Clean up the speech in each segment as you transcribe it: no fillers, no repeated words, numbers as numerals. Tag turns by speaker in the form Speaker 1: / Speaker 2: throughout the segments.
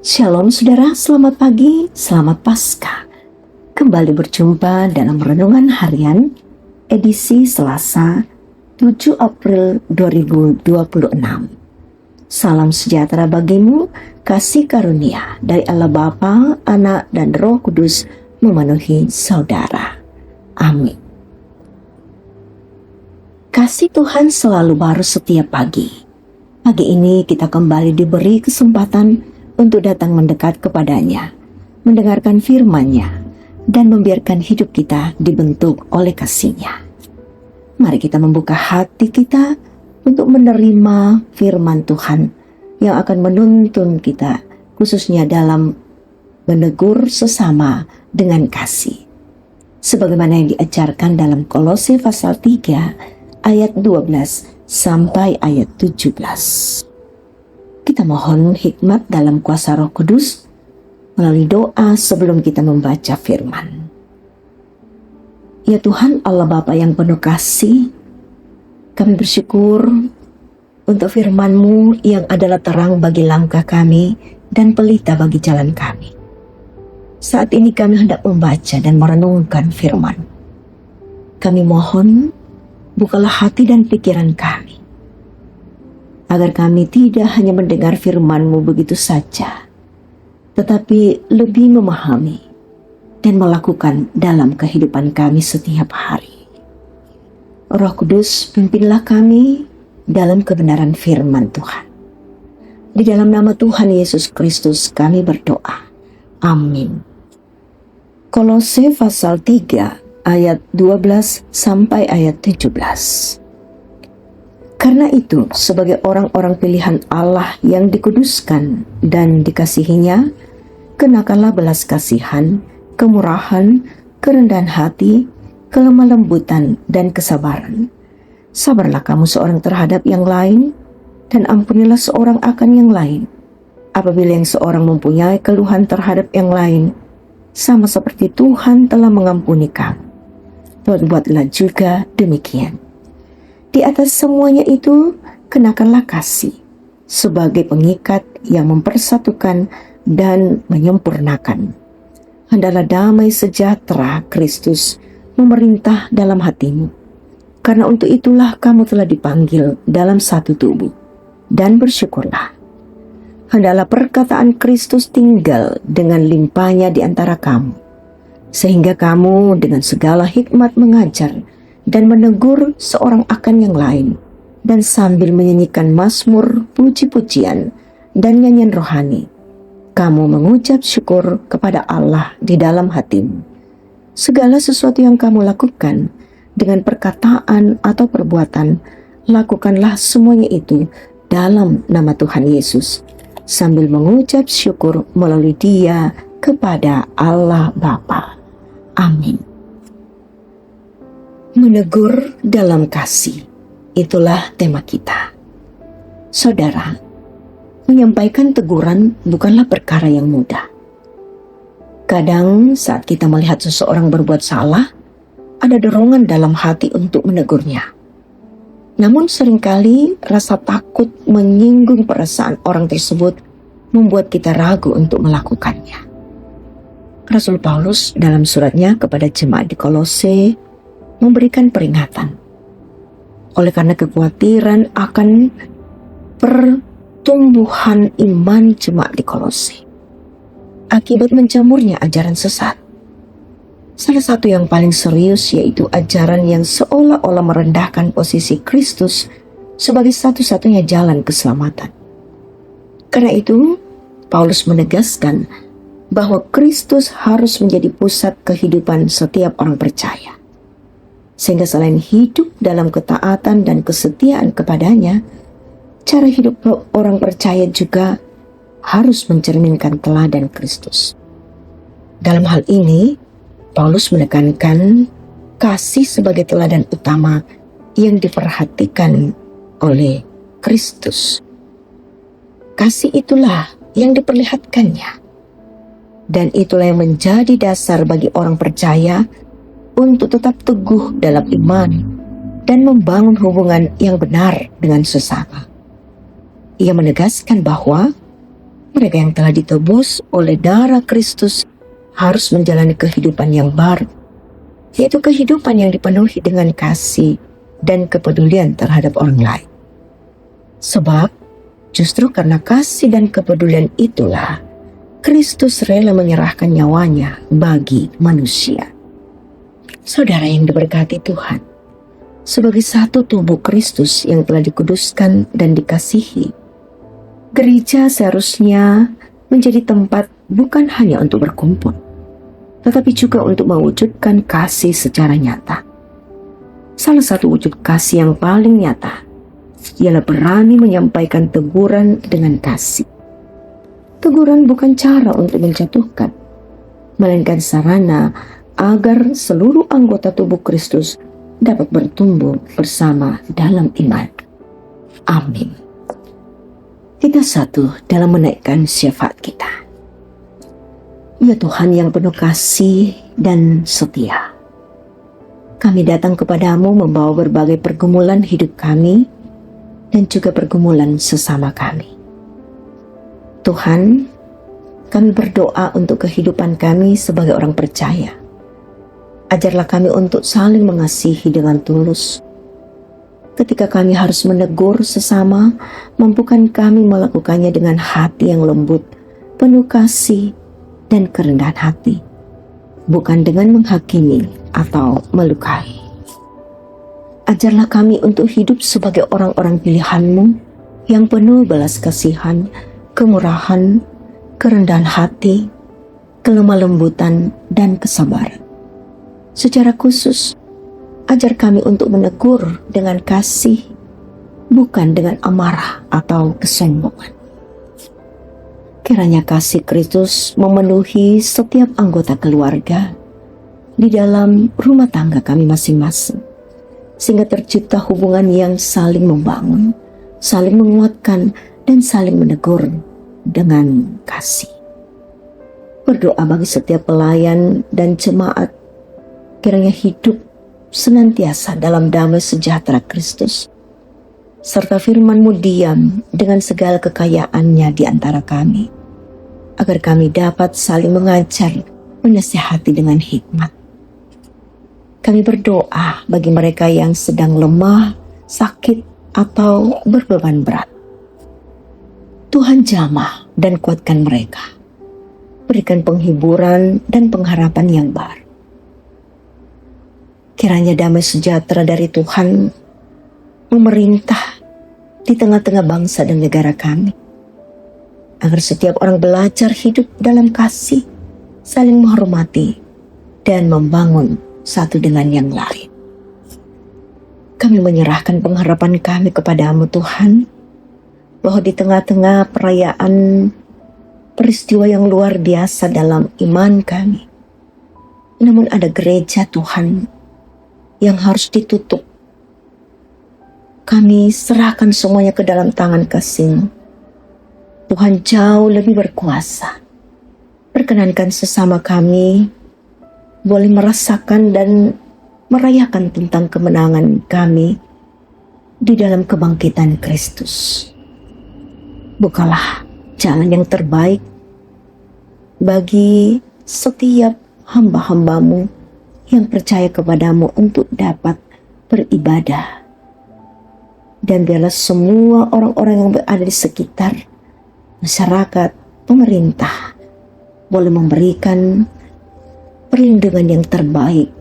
Speaker 1: Shalom saudara, selamat pagi, selamat Paskah. Kembali berjumpa dalam Renungan Harian, edisi Selasa, 7 April 2026. Salam sejahtera bagimu, kasih karunia dari Allah Bapa, Anak, dan Roh Kudus memenuhi saudara. Amin. Kasih Tuhan selalu baru setiap pagi. Pagi ini kita kembali diberi kesempatan untuk datang mendekat kepadanya, mendengarkan firman-Nya, dan membiarkan hidup kita dibentuk oleh kasih-Nya. Mari kita membuka hati kita untuk menerima firman Tuhan yang akan menuntun kita, khususnya dalam menegur sesama dengan kasih. Sebagaimana yang diajarkan dalam Kolose pasal 3 ayat 12 sampai ayat 17. Kita mohon hikmat dalam kuasa Roh Kudus melalui doa sebelum kita membaca firman. Ya Tuhan Allah Bapa yang penuh kasih, kami bersyukur untuk firman-Mu yang adalah terang bagi langkah kami dan pelita bagi jalan kami. Saat ini kami hendak membaca dan merenungkan firman. Kami mohon, bukalah hati dan pikiran kami, agar kami tidak hanya mendengar firman-Mu begitu saja, tetapi lebih memahami dan melakukan dalam kehidupan kami setiap hari. Roh Kudus, pimpinlah kami dalam kebenaran firman Tuhan. Di dalam nama Tuhan Yesus Kristus kami berdoa. Amin. Kolose pasal 3 ayat 12 sampai ayat 17. Karena itu, sebagai orang-orang pilihan Allah yang dikuduskan dan dikasihinya, kenakanlah belas kasihan, kemurahan, kerendahan hati, kelemah lembutan, dan kesabaran. Sabarlah kamu seorang terhadap yang lain, dan ampunilah seorang akan yang lain. Apabila yang seorang mempunyai keluhan terhadap yang lain, sama seperti Tuhan telah mengampuni kamu, perbuatlah juga demikian. Di atas semuanya itu, kenakanlah kasih sebagai pengikat yang mempersatukan dan menyempurnakan. Hendaklah damai sejahtera Kristus memerintah dalam hatimu, karena untuk itulah kamu telah dipanggil dalam satu tubuh, dan bersyukurlah. Hendaklah perkataan Kristus tinggal dengan limpahnya di antara kamu, sehingga kamu dengan segala hikmat mengajar dan menegur seorang akan yang lain, dan sambil menyanyikan mazmur, puji-pujian, dan nyanyian rohani, kamu mengucap syukur kepada Allah di dalam hatimu. Segala sesuatu yang kamu lakukan, dengan perkataan atau perbuatan, lakukanlah semuanya itu dalam nama Tuhan Yesus, sambil mengucap syukur melalui Dia kepada Allah Bapa. Amin. Menegur dalam kasih, itulah tema kita. Saudara, menyampaikan teguran bukanlah perkara yang mudah. Kadang saat kita melihat seseorang berbuat salah, ada dorongan dalam hati untuk menegurnya. Namun seringkali rasa takut menyinggung perasaan orang tersebut membuat kita ragu untuk melakukannya. Rasul Paulus dalam suratnya kepada jemaat di Kolose memberikan peringatan. Oleh karena kekhawatiran akan pertumbuhan iman jemaat di Kolose akibat menjamurnya ajaran sesat. Salah satu yang paling serius yaitu ajaran yang seolah-olah merendahkan posisi Kristus sebagai satu-satunya jalan keselamatan. Karena itu, Paulus menegaskan bahwa Kristus harus menjadi pusat kehidupan setiap orang percaya. Sehingga selain hidup dalam ketaatan dan kesetiaan kepadanya, cara hidup orang percaya juga harus mencerminkan teladan Kristus. Dalam hal ini, Paulus menekankan kasih sebagai teladan utama yang diperhatikan oleh Kristus. Kasih itulah yang diperlihatkannya, dan itulah yang menjadi dasar bagi orang percaya untuk tetap teguh dalam iman dan membangun hubungan yang benar dengan sesama. Ia menegaskan bahwa Mereka yang telah ditebus oleh darah Kristus harus menjalani kehidupan yang baru, yaitu kehidupan yang dipenuhi dengan kasih dan kepedulian terhadap orang lain. Sebab justru karena kasih dan kepedulian itulah Kristus rela menyerahkan nyawanya bagi manusia. Saudara yang diberkati Tuhan, sebagai satu tubuh Kristus yang telah dikuduskan dan dikasihi, gereja seharusnya menjadi tempat bukan hanya untuk berkumpul, tetapi juga untuk mewujudkan kasih secara nyata. Salah satu wujud kasih yang paling nyata ialah berani menyampaikan teguran dengan kasih. Teguran bukan cara untuk menjatuhkan, melainkan sarana agar seluruh anggota tubuh Kristus dapat bertumbuh bersama dalam iman. Amin. Kita satu dalam menaikkan syafaat kita. Ya Tuhan yang penuh kasih dan setia, kami datang kepadamu membawa berbagai pergumulan hidup kami dan juga pergumulan sesama kami. Tuhan, kami berdoa untuk kehidupan kami sebagai orang percaya. Ajarlah kami untuk saling mengasihi dengan tulus. Ketika kami harus menegur sesama, mampukan kami melakukannya dengan hati yang lembut, penuh kasih dan kerendahan hati, bukan dengan menghakimi atau melukai. Ajarlah kami untuk hidup sebagai orang-orang pilihan-Mu yang penuh belas kasihan, kemurahan, kerendahan hati, kelemah lembutan, dan kesabaran. Secara khusus, ajar kami untuk menegur dengan kasih, bukan dengan amarah atau kesombongan. Kiranya kasih Kristus memenuhi setiap anggota keluarga di dalam rumah tangga kami masing-masing, sehingga tercipta hubungan yang saling membangun, saling menguatkan, dan saling menegur dengan kasih. Berdoa bagi setiap pelayan dan jemaat, kiranya hidup senantiasa dalam damai sejahtera Kristus, serta firman-Mu diam dengan segala kekayaannya di antara kami, agar kami dapat saling mengajar, menasihati dengan hikmat. Kami berdoa bagi mereka yang sedang lemah, sakit, atau berbeban berat. Tuhan jamah dan kuatkan mereka. Berikan penghiburan dan pengharapan yang baru. Kiranya damai sejahtera dari Tuhan memerintah di tengah-tengah bangsa dan negara kami, agar setiap orang belajar hidup dalam kasih, saling menghormati, dan membangun satu dengan yang lain. Kami menyerahkan pengharapan kami kepadamu Tuhan, bahwa di tengah-tengah perayaan peristiwa yang luar biasa dalam iman kami, namun ada gereja Tuhan yang harus ditutup. Kami serahkan semuanya ke dalam tangan kasih-Mu. Tuhan jauh lebih berkuasa. Perkenankan sesama kami boleh merasakan dan merayakan tentang kemenangan kami di dalam kebangkitan Kristus. Bukalah jalan yang terbaik bagi setiap hamba-hamba-Mu yang percaya kepadamu untuk dapat beribadah. Dan biarlah semua orang-orang yang berada di sekitar, masyarakat, pemerintah, boleh memberikan perlindungan yang terbaik,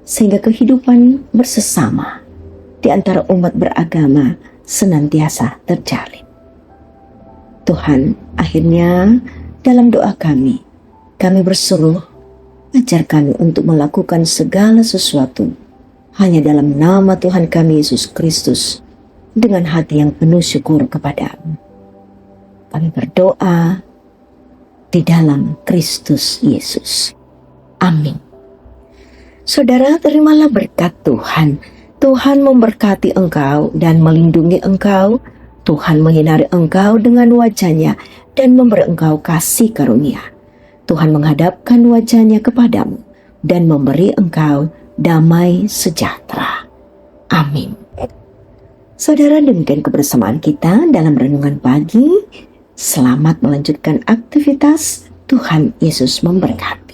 Speaker 1: sehingga kehidupan bersesama di antara umat beragama senantiasa terjalin. Tuhan, akhirnya dalam doa kami berseru, ajar kami untuk melakukan segala sesuatu hanya dalam nama Tuhan kami Yesus Kristus, dengan hati yang penuh syukur kepada-Mu. Kami berdoa di dalam Kristus Yesus. Amin. Saudara, terimalah berkat Tuhan. Tuhan memberkati engkau dan melindungi engkau. Tuhan menyinari engkau dengan wajah-Nya dan memberi engkau kasih karunia. Tuhan menghadapkan wajah-Nya kepadamu dan memberi engkau damai sejahtera. Amin. Saudara, demikian kebersamaan kita dalam renungan pagi Selamat melanjutkan aktivitas. Tuhan Yesus memberkati.